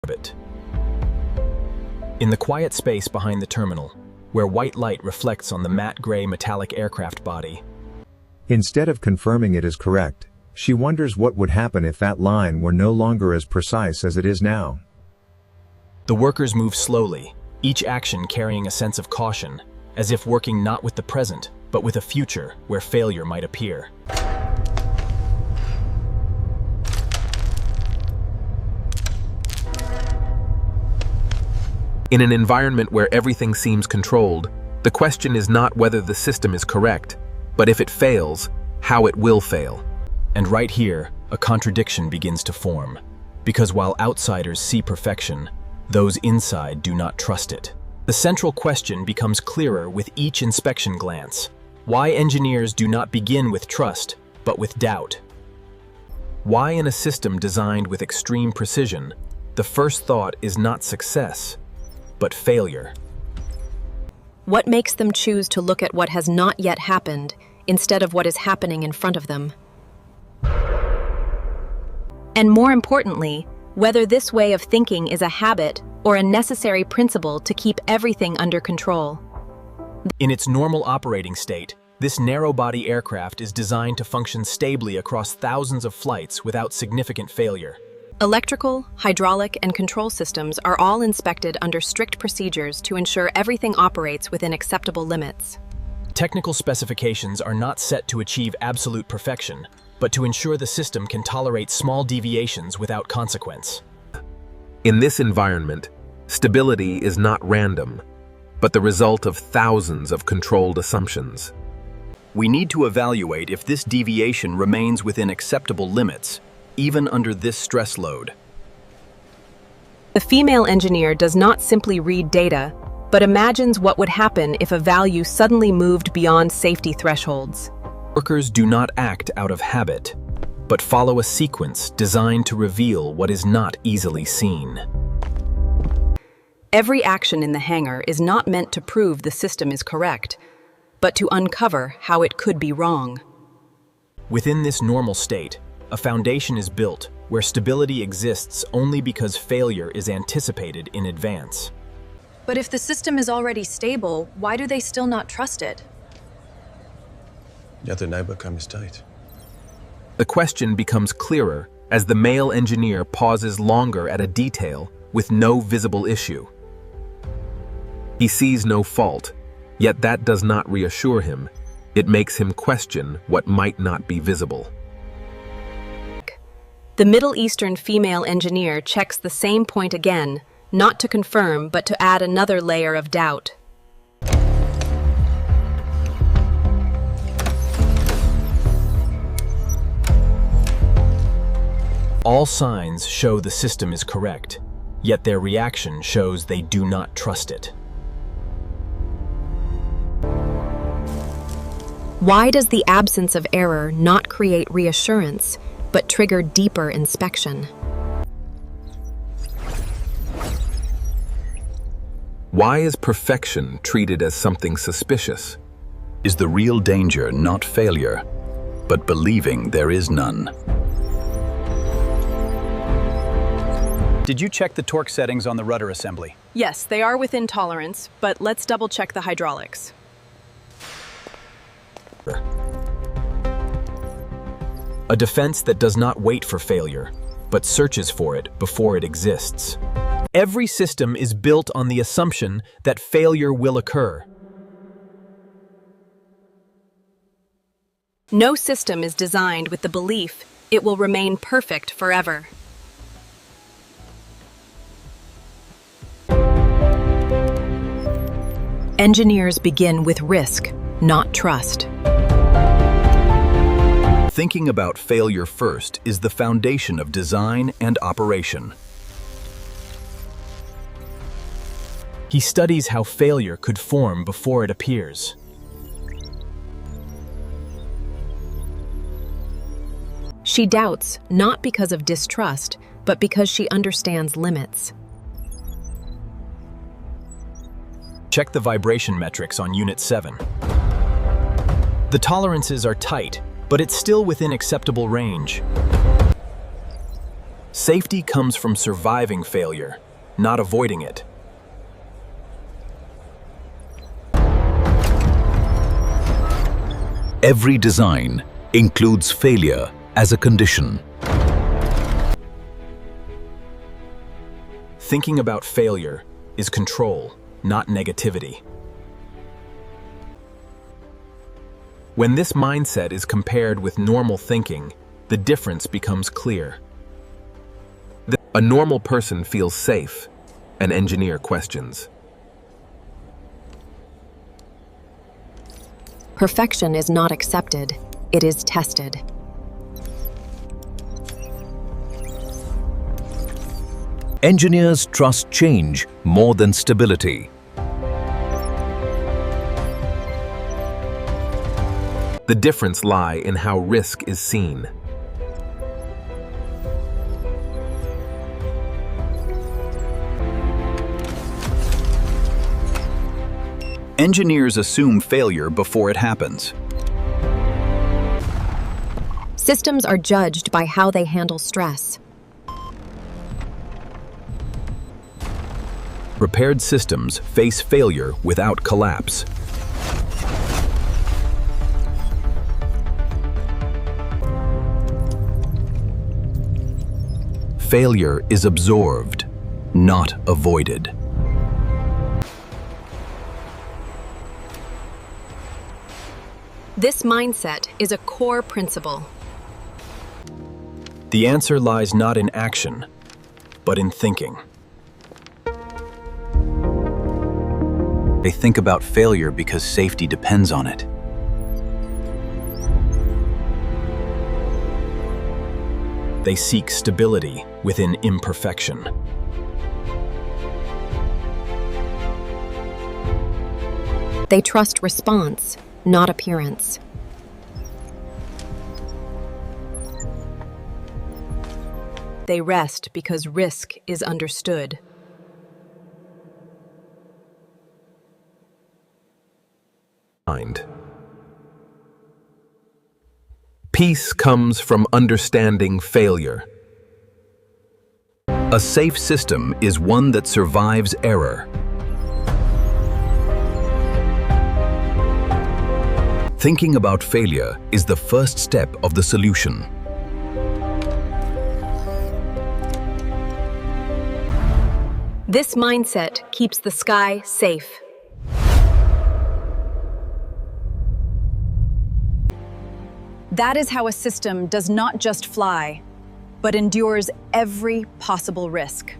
orbit. In the quiet space behind the terminal, where white light reflects on the matte gray metallic aircraft body, instead of confirming it is correct, she wonders what would happen if that line were no longer as precise as it is now. the workers move slowly, each action carrying a sense of caution, as if working not with the present, but with a future where failure might appear. In an environment where everything seems controlled, the question is not whether the system is correct, but if it fails, how it will fail. And right here, a contradiction begins to form, because while outsiders see perfection, those inside do not trust it. The central question becomes clearer with each inspection glance: why engineers do not begin with trust, but with doubt. Why in a system designed with extreme precision, the first thought is not success, but failure. What makes them choose to look at what has not yet happened instead of what is happening in front of them? And more importantly, whether this way of thinking is a habit or a necessary principle to keep everything under control. In its normal operating state, this narrow-body aircraft is designed to function stably across thousands of flights without significant failure. Electrical, hydraulic, and control systems are all inspected under strict procedures to ensure everything operates within acceptable limits. Technical specifications are not set to achieve absolute perfection, but to ensure the system can tolerate small deviations without consequence. In this environment, stability is not random, but the result of thousands of controlled assumptions. We need to evaluate if this deviation remains within acceptable limits, even under this stress load. The female engineer does not simply read data, but imagines what would happen if a value suddenly moved beyond safety thresholds. Workers do not act out of habit, but follow a sequence designed to reveal what is not easily seen. Every action in the hangar is not meant to prove the system is correct, but to uncover how it could be wrong. Within this normal state, a foundation is built where stability exists only because failure is anticipated in advance. But if the system is already stable, why do they still not trust it? Ja, den Neighbor mistake. The question becomes clearer as the male engineer pauses longer at a detail with no visible issue. He sees no fault, yet that does not reassure him. It makes him question what might not be visible. The Middle Eastern female engineer checks the same point again, not to confirm, but to add another layer of doubt. All signs show the system is correct, yet their reaction shows they do not trust it. Why does the absence of error not create reassurance, but trigger deeper inspection? Why is perfection treated as something suspicious? Is the real danger not failure, but believing there is none? Did you check the torque settings on the rudder assembly? Yes, they are within tolerance, but let's double-check the hydraulics. A defense that does not wait for failure, but searches for it before it exists. Every system is built on the assumption that failure will occur. No system is designed with the belief it will remain perfect forever. Engineers begin with risk, not trust. Thinking about failure first is the foundation of design and operation. He studies how failure could form before it appears. She doubts, not because of distrust, but because she understands limits. Check the vibration metrics on Unit 7. The tolerances are tight, but it's still within acceptable range. Safety comes from surviving failure, not avoiding it. Every design includes failure as a condition. Thinking about failure is control, not negativity. When this mindset is compared with normal thinking, the difference becomes clear. A normal person feels safe, an engineer questions. Perfection is not accepted, it is tested. Engineers trust change more than stability. The difference lies in how risk is seen. Engineers assume failure before it happens. Systems are judged by how they handle stress. Repaired systems face failure without collapse. Failure is absorbed, not avoided. This mindset is a core principle. The answer lies not in action, but in thinking. They think about failure because safety depends on it. They seek stability within imperfection. They trust response, not appearance. They rest because risk is understood. Peace comes from understanding failure. A safe system is one that survives error. Thinking about failure is the first step of the solution. This mindset keeps the sky safe. That is how a system does not just fly, but endures every possible risk.